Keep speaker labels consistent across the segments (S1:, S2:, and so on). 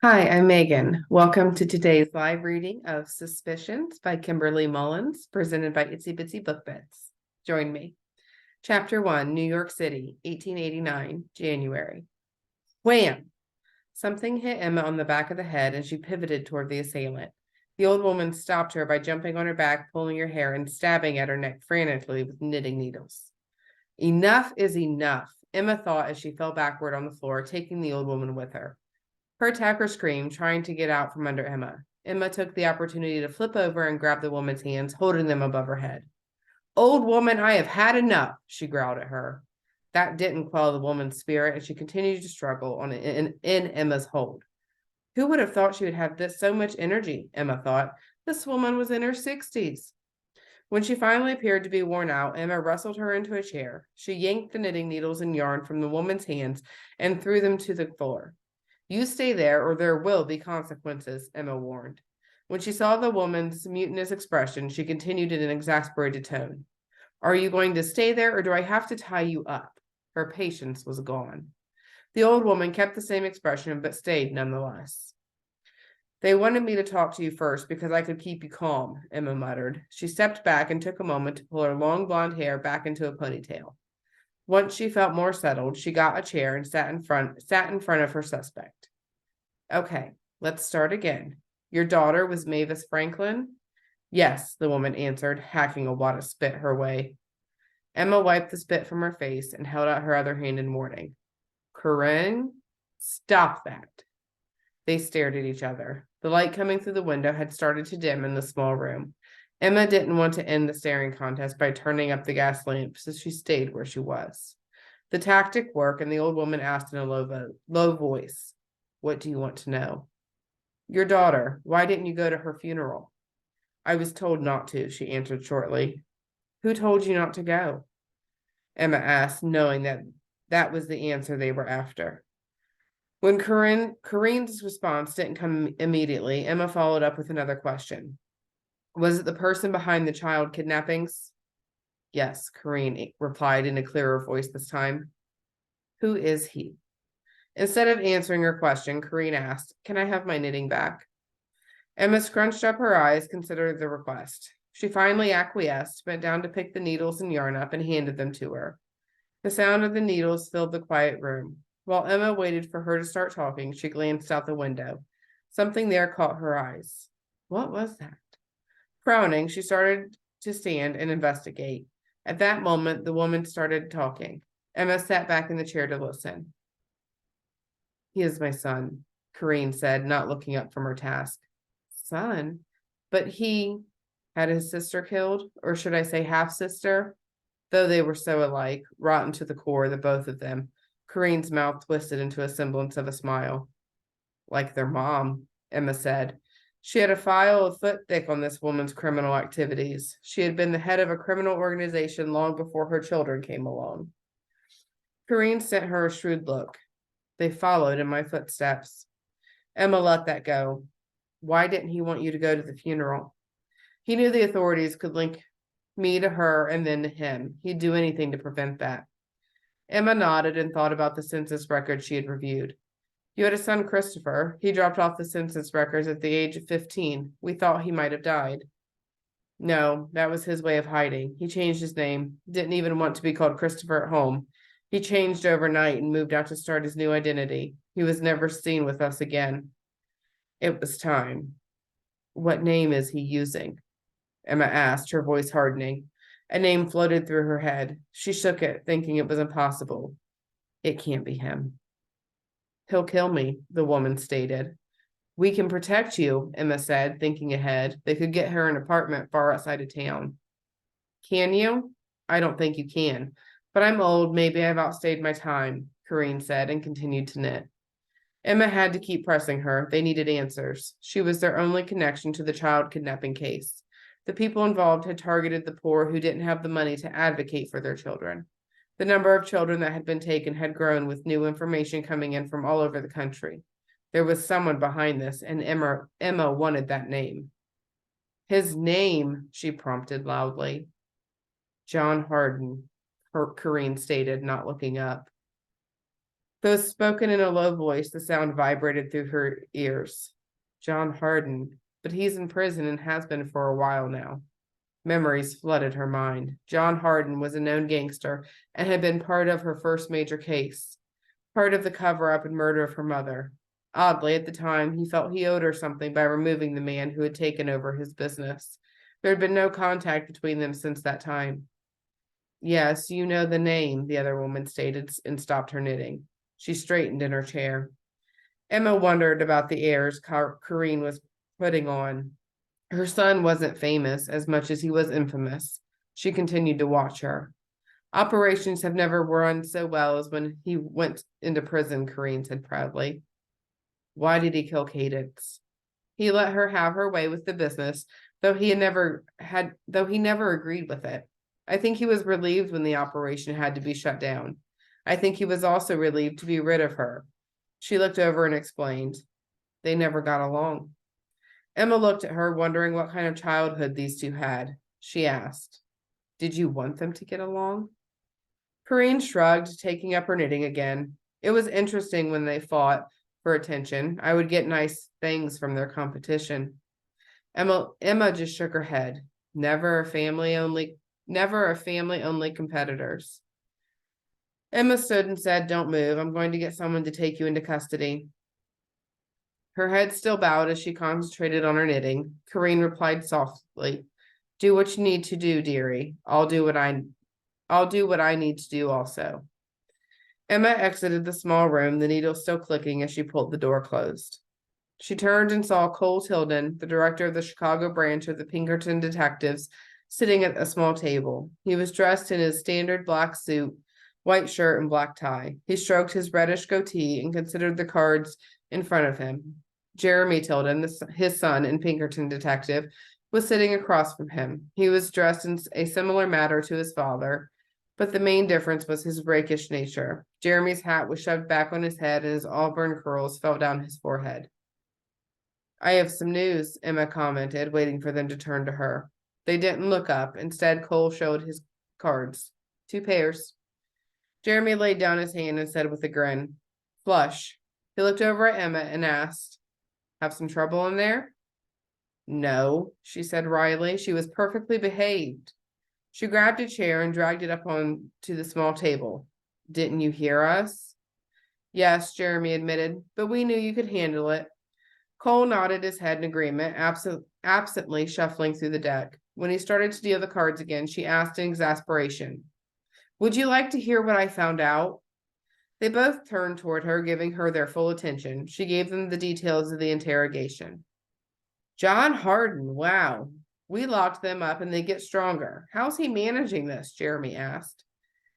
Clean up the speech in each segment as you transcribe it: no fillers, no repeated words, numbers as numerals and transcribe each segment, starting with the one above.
S1: Hi, I'm Megan. Welcome to today's live reading of Suspicions by Kimberly Mullins, presented by Itsy Bitsy Book Bits. Join me. Chapter 1, New York City, 1889, January. Wham! Something hit Emma on the back of the head and she pivoted toward the assailant. The old woman stopped her by jumping on her back, pulling her hair, and stabbing at her neck frantically with knitting needles. Enough is enough, Emma thought as she fell backward on the floor, taking the old woman with her. Her attacker screamed, trying to get out from under Emma. Emma took the opportunity to flip over and grab the woman's hands, holding them above her head. Old woman, I have had enough, she growled at her. That didn't quell the woman's spirit, and she continued to struggle in Emma's hold. Who would have thought she would have so much energy, Emma thought. This woman was in her 60s. When she finally appeared to be worn out, Emma wrestled her into a chair. She yanked the knitting needles and yarn from the woman's hands and threw them to the floor. You stay there or there will be consequences, Emma warned. When she saw the woman's mutinous expression, she continued in an exasperated tone. Are you going to stay there or do I have to tie you up? Her patience was gone. The old woman kept the same expression but stayed nonetheless. They wanted me to talk to you first because I could keep you calm, Emma muttered. She stepped back and took a moment to pull her long blonde hair back into a ponytail. Once she felt more settled, she got a chair and sat in front of her suspect. Okay, let's start again. Your daughter was Mavis Franklin? Yes, the woman answered, hacking a wad of spit her way. Emma wiped the spit from her face and held out her other hand in warning. Corinne, stop that. They stared at each other. The light coming through the window had started to dim in the small room. Emma didn't want to end the staring contest by turning up the gas lamp, so she stayed where she was. The tactic worked, and the old woman asked in a low voice, What do you want to know? Your daughter. Why didn't you go to her funeral? I was told not to, she answered shortly. Who told you not to go? Emma asked, knowing that was the answer they were after. When Corinne's response didn't come immediately, Emma followed up with another question. Was it the person behind the child kidnappings? Yes, Corinne replied in a clearer voice this time. Who is he? Instead of answering her question, Corinne asked, Can I have my knitting back? Emma scrunched up her eyes, considered the request. She finally acquiesced, bent down to pick the needles and yarn up, and handed them to her. The sound of the needles filled the quiet room. While Emma waited for her to start talking, she glanced out the window. Something there caught her eyes. What was that? Frowning, she started to stand and investigate. At that moment, the woman started talking. Emma sat back in the chair to listen. He is my son, Corinne said, not looking up from her task. Son? But he had his sister killed, or should I say half-sister? Though they were so alike, rotten to the core, the both of them, Corinne's mouth twisted into a semblance of a smile. Like their mom, Emma said. She had a file a foot thick on this woman's criminal activities. She had been the head of a criminal organization long before her children came along. Corinne sent her a shrewd look. They followed in my footsteps. Emma let that go. Why didn't he want you to go to the funeral? He knew the authorities could link me to her and then to him. He'd do anything to prevent that. Emma nodded and thought about the census records she had reviewed. You had a son, Christopher. He dropped off the census records at the age of 15. We thought he might have died. No, that was his way of hiding. He changed his name. Didn't even want to be called Christopher at home. He changed overnight and moved out to start his new identity. He was never seen with us again. It was time. What name is he using? Emma asked, her voice hardening. A name floated through her head. She shook it, thinking it was impossible. It can't be him. He'll kill me, the woman stated. We can protect you, Emma said, thinking ahead. They could get her an apartment far outside of town. Can you? I don't think you can. But I'm old. Maybe I've outstayed my time, Corinne said and continued to knit. Emma had to keep pressing her. They needed answers. She was their only connection to the child kidnapping case. The people involved had targeted the poor who didn't have the money to advocate for their children. The number of children that had been taken had grown with new information coming in from all over the country. There was someone behind this, and Emma wanted that name. His name, she prompted loudly. John Harden, Corinne stated, not looking up. Though spoken in a low voice, the sound vibrated through her ears. John Harden, but he's in prison and has been for a while now. Memories flooded her mind. John Harden was a known gangster and had been part of her first major case, part of the cover-up and murder of her mother. Oddly, at the time, he felt he owed her something by removing the man who had taken over his business. There had been no contact between them since that time. Yes, you know the name, the other woman stated and stopped her knitting. She straightened in her chair. Emma wondered about the airs Corinne was putting on. Her son wasn't famous as much as he was infamous. She continued to watch her. Operations have never run so well as when he went into prison, Corinne said proudly. Why did he kill Cadence? He let her have her way with the business, though he never agreed with it. I think he was relieved when the operation had to be shut down. I think he was also relieved to be rid of her. She looked over and explained. They never got along. Emma looked at her, wondering what kind of childhood these two had. She asked, did you want them to get along? Corinne shrugged, taking up her knitting again. It was interesting when they fought for attention. I would get nice things from their competition. Emma just shook her head. Never a family only competitors. Emma stood and said, don't move. I'm going to get someone to take you into custody. Her head still bowed as she concentrated on her knitting. Corinne replied softly, do what you need to do, dearie. I'll do what I need to do also. Emma exited the small room, the needle still clicking as she pulled the door closed. She turned and saw Cole Tilden, the director of the Chicago branch of the Pinkerton detectives, sitting at a small table. He was dressed in his standard black suit, white shirt, and black tie. He stroked his reddish goatee and considered the cards in front of him. Jeremy Tilden, his son and Pinkerton detective, was sitting across from him. He was dressed in a similar manner to his father, but the main difference was his rakish nature. Jeremy's hat was shoved back on his head and his auburn curls fell down his forehead. I have some news, Emma commented, waiting for them to turn to her. They didn't look up. Instead, Cole showed his cards. 2 pairs. Jeremy laid down his hand and said with a grin, flush. He looked over at Emma and asked, have some trouble in there? No, she said wryly. She was perfectly behaved. She grabbed a chair and dragged it up onto the small table. Didn't you hear us? Yes, Jeremy admitted, but we knew you could handle it. Cole nodded his head in agreement, absently shuffling through the deck. When he started to deal the cards again, she asked in exasperation, would you like to hear what I found out? They both turned toward her, giving her their full attention. She gave them the details of the interrogation. John Harden, wow. We locked them up and they get stronger. How's he managing this? Jeremy asked.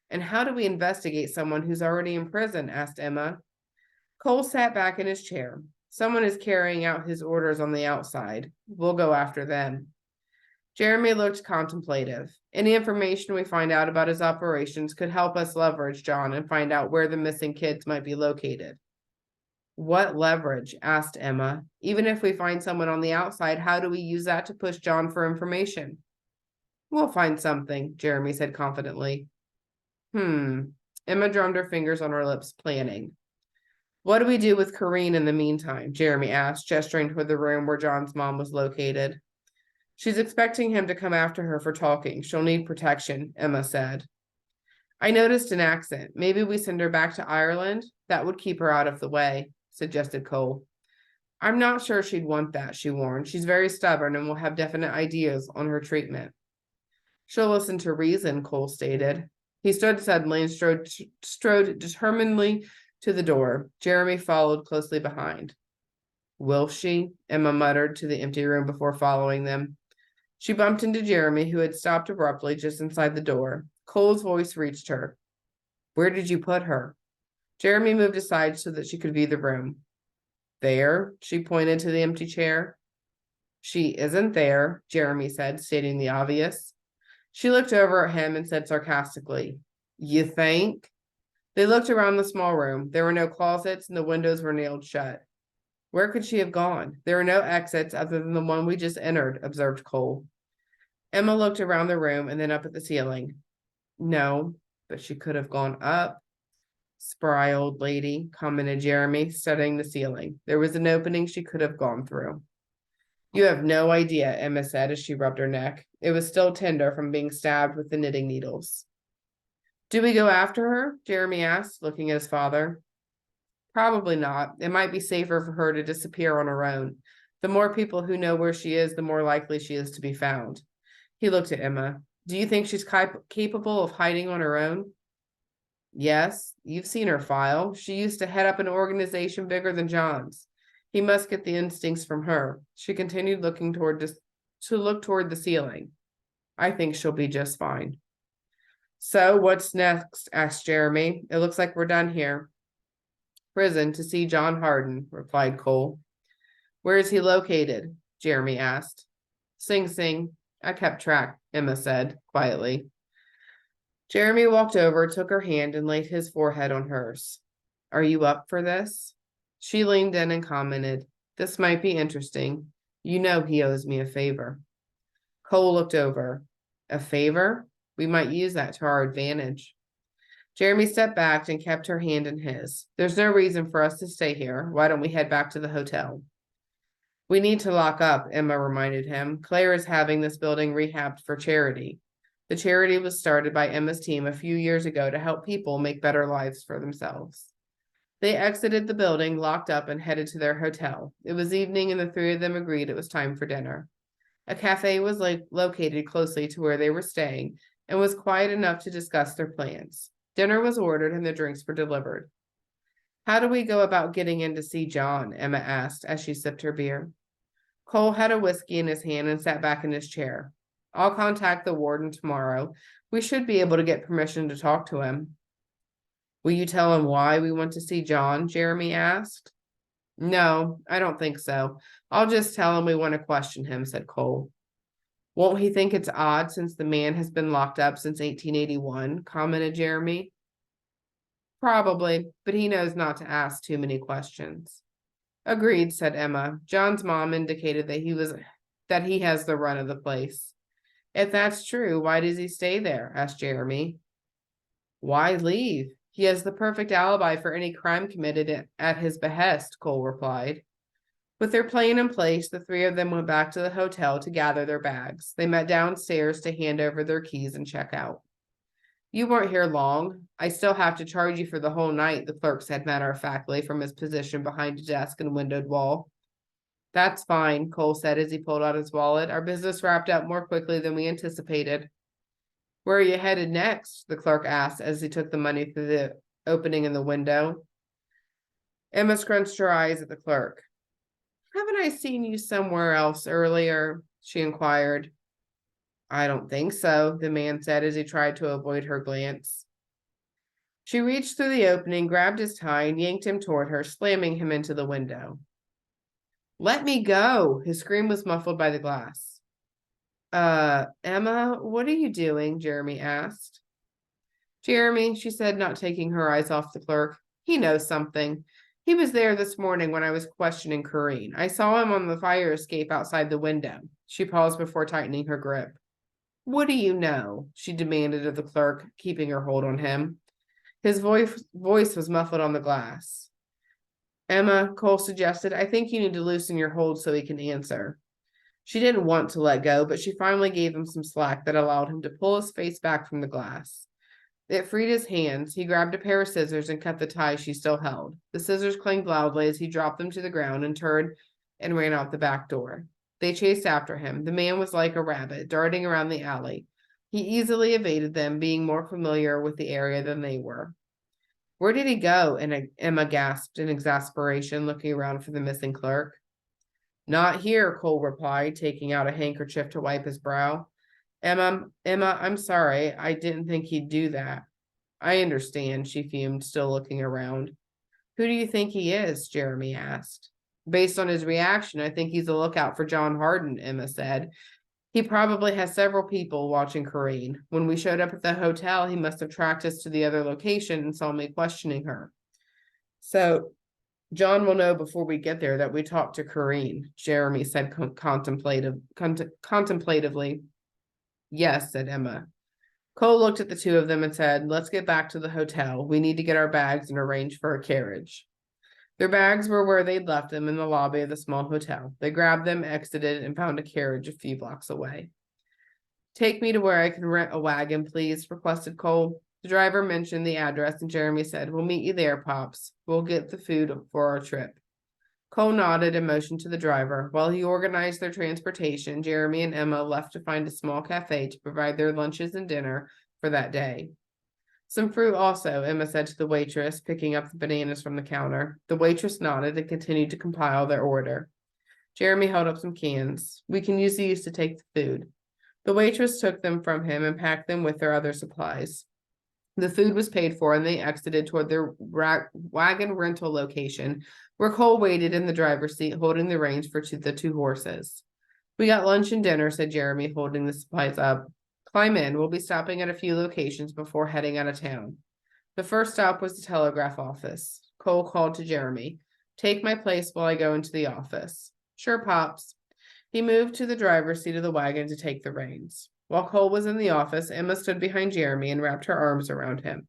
S1: And how do we investigate someone who's already in prison? Asked Emma. Cole sat back in his chair. Someone is carrying out his orders on the outside. We'll go after them. Jeremy looked contemplative. Any information we find out about his operations could help us leverage John and find out where the missing kids might be located. What leverage? Asked Emma. Even if we find someone on the outside, how do we use that to push John for information? We'll find something, Jeremy said confidently. Emma drummed her fingers on her lips, planning. What do we do with Corinne in the meantime? Jeremy asked, gesturing toward the room where John's mom was located. She's expecting him to come after her for talking. She'll need protection, Emma said. I noticed an accent. Maybe we send her back to Ireland? That would keep her out of the way, suggested Cole. I'm not sure she'd want that, she warned. She's very stubborn and will have definite ideas on her treatment. She'll listen to reason, Cole stated. He stood suddenly and strode determinedly to the door. Jeremy followed closely behind. Will she? Emma muttered to the empty room before following them. She bumped into Jeremy, who had stopped abruptly just inside the door. Cole's voice reached her. Where did you put her? Jeremy moved aside so that she could view the room. There, she pointed to the empty chair. She isn't there, Jeremy said, stating the obvious. She looked over at him and said sarcastically, You think? They looked around the small room. There were no closets and the windows were nailed shut. Where could she have gone? There were no exits other than the one we just entered, observed Cole. Emma looked around the room and then up at the ceiling. No, but she could have gone up. Spry old lady, commented Jeremy, studying the ceiling. There was an opening she could have gone through. You have no idea, Emma said as she rubbed her neck. It was still tender from being stabbed with the knitting needles. Do we go after her? Jeremy asked, looking at his father. Probably not. It might be safer for her to disappear on her own. The more people who know where she is, the more likely she is to be found. He looked at Emma. Do you think she's capable of hiding on her own? Yes, you've seen her file. She used to head up an organization bigger than John's. He must get the instincts from her. She continued looking toward the ceiling. I think she'll be just fine. So what's next? Asked Jeremy. It looks like we're done here. Prison to see John Harden, replied Cole. Where is he located? Jeremy asked. Sing Sing. I kept track, Emma said quietly. Jeremy walked over, took her hand, and laid his forehead on hers. Are you up for this? She leaned in and commented, This might be interesting. You know he owes me a favor. Cole looked over. A favor? We might use that to our advantage. Jeremy stepped back and kept her hand in his. There's no reason for us to stay here. Why don't we head back to the hotel? We need to lock up, Emma reminded him. Claire is having this building rehabbed for charity. The charity was started by Emma's team a few years ago to help people make better lives for themselves. They exited the building, locked up, and headed to their hotel. It was evening, and the three of them agreed it was time for dinner. A cafe was located closely to where they were staying and was quiet enough to discuss their plans. Dinner was ordered and the drinks were delivered. How do we go about getting in to see John? Emma asked as she sipped her beer. Cole had a whiskey in his hand and sat back in his chair. I'll contact the warden tomorrow. We should be able to get permission to talk to him. Will you tell him why we want to see John? Jeremy asked. No, I don't think so. I'll just tell him we want to question him, said Cole. Won't he think it's odd since the man has been locked up since 1881? Commented Jeremy. Probably, but he knows not to ask too many questions. Agreed, said Emma. John's mom indicated that he has the run of the place. If that's true, why does he stay there? Asked Jeremy. Why leave? He has the perfect alibi for any crime committed at his behest, Cole replied. With their plan in place, the three of them went back to the hotel to gather their bags. They met downstairs to hand over their keys and check out. You weren't here long. I still have to charge you for the whole night, the clerk said matter-of-factly from his position behind a desk and windowed wall. That's fine, Cole said as he pulled out his wallet. Our business wrapped up more quickly than we anticipated. Where are you headed next? The clerk asked as he took the money through the opening in the window. Emma scrunched her eyes at the clerk. Haven't I seen you somewhere else earlier? She inquired. I don't think so, the man said as he tried to avoid her glance. She reached through the opening, grabbed his tie, and yanked him toward her, slamming him into the window. Let me go! His scream was muffled by the glass. Emma, what are you doing? Jeremy asked. Jeremy, she said, not taking her eyes off the clerk. He knows something. He was there this morning when I was questioning Corrine. I saw him on the fire escape outside the window. She paused before tightening her grip. What do you know? She demanded of the clerk, keeping her hold on him. His voice was muffled on the glass. Emma, Cole suggested, I think you need to loosen your hold so he can answer. She didn't want to let go, but she finally gave him some slack that allowed him to pull his face back from the glass. It freed his hands. He grabbed a pair of scissors and cut the tie she still held. The scissors clanged loudly as he dropped them to the ground and turned and ran out the back door. They chased after him. The man was like a rabbit, darting around the alley. He easily evaded them, being more familiar with the area than they were. Where did he go? And Emma gasped in exasperation, looking around for the missing clerk. Not here, Cole replied, taking out a handkerchief to wipe his brow. Emma, I'm sorry. I didn't think he'd do that. I understand, she fumed, still looking around. Who do you think he is? Jeremy asked. Based on his reaction, I think he's a lookout for John Harden, Emma said. He probably has several people watching Corrine. When we showed up at the hotel, he must have tracked us to the other location and saw me questioning her. So John will know before we get there that we talked to Corrine, Jeremy said contemplatively. Yes, said Emma. Cole looked at the two of them and said, "Let's get back to the hotel. We need to get our bags and arrange for a carriage." Their bags were where they'd left them in the lobby of the small hotel. They grabbed them, exited, and found a carriage a few blocks away. "Take me to where I can rent a wagon, please," requested Cole. The driver mentioned the address, and Jeremy said, "We'll meet you there, Pops. We'll get the food for our trip." Cole nodded and motioned to the driver. While he organized their transportation, Jeremy and Emma left to find a small cafe to provide their lunches and dinner for that day. "Some fruit also," Emma said to the waitress, picking up the bananas from the counter. The waitress nodded and continued to compile their order. Jeremy held up some cans. "We can use these to take the food." The waitress took them from him and packed them with their other supplies. The food was paid for, and they exited toward their wagon rental location, where Cole waited in the driver's seat, holding the reins for the two horses. "We got lunch and dinner," said Jeremy, holding the supplies up. "Climb in. We'll be stopping at a few locations before heading out of town." The first stop was the telegraph office. Cole called to Jeremy, "Take my place while I go into the office." "Sure, Pops." He moved to the driver's seat of the wagon to take the reins. While Cole was in the office, Emma stood behind Jeremy and wrapped her arms around him.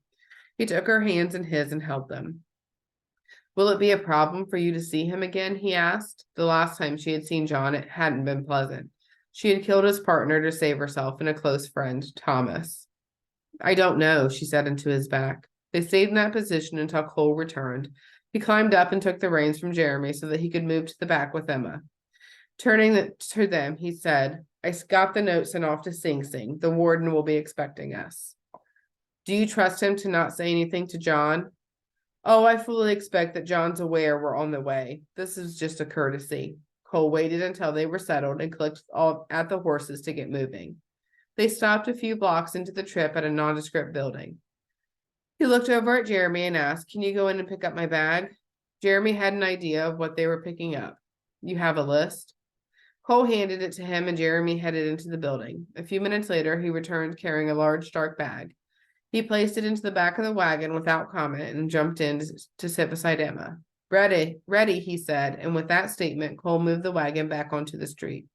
S1: He took her hands in his and held them. "Will it be a problem for you to see him again?" he asked. The last time she had seen John, it hadn't been pleasant. She had killed his partner to save herself and a close friend, Thomas. "I don't know," she said into his back. They stayed in that position until Cole returned. He climbed up and took the reins from Jeremy so that he could move to the back with Emma. Turning to them, he said, "I got the note sent off to Sing Sing. The warden will be expecting us." "Do you trust him to not say anything to John?" "Oh, I fully expect that John's aware we're on the way. This is just a courtesy." Cole waited until they were settled and clicked at the horses to get moving. They stopped a few blocks into the trip at a nondescript building. He looked over at Jeremy and asked, "Can you go in and pick up my bag?" Jeremy had an idea of what they were picking up. "You have a list?" Cole handed it to him, and Jeremy headed into the building. A few minutes later, he returned carrying a large, dark bag. He placed it into the back of the wagon without comment and jumped in to sit beside Emma. Ready, he said, and with that statement, Cole moved the wagon back onto the street.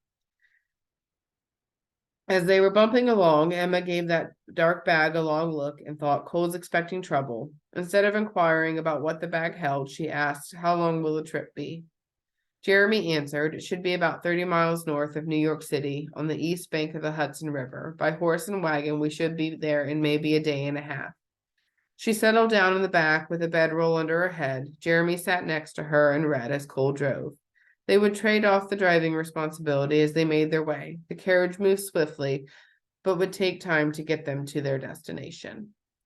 S1: As they were bumping along, Emma gave that dark bag a long look and thought Cole's expecting trouble. Instead of inquiring about what the bag held, she asked, "How long will the trip be?" Jeremy answered, "It should be about 30 miles north of New York City on the east bank of the Hudson River. By horse and wagon, we should be there in maybe a day and a half." She settled down in the back with a bedroll under her head. Jeremy sat next to her and read as Cole drove. They would trade off the driving responsibility as they made their way. The carriage moved swiftly, but would take time to get them to their destination.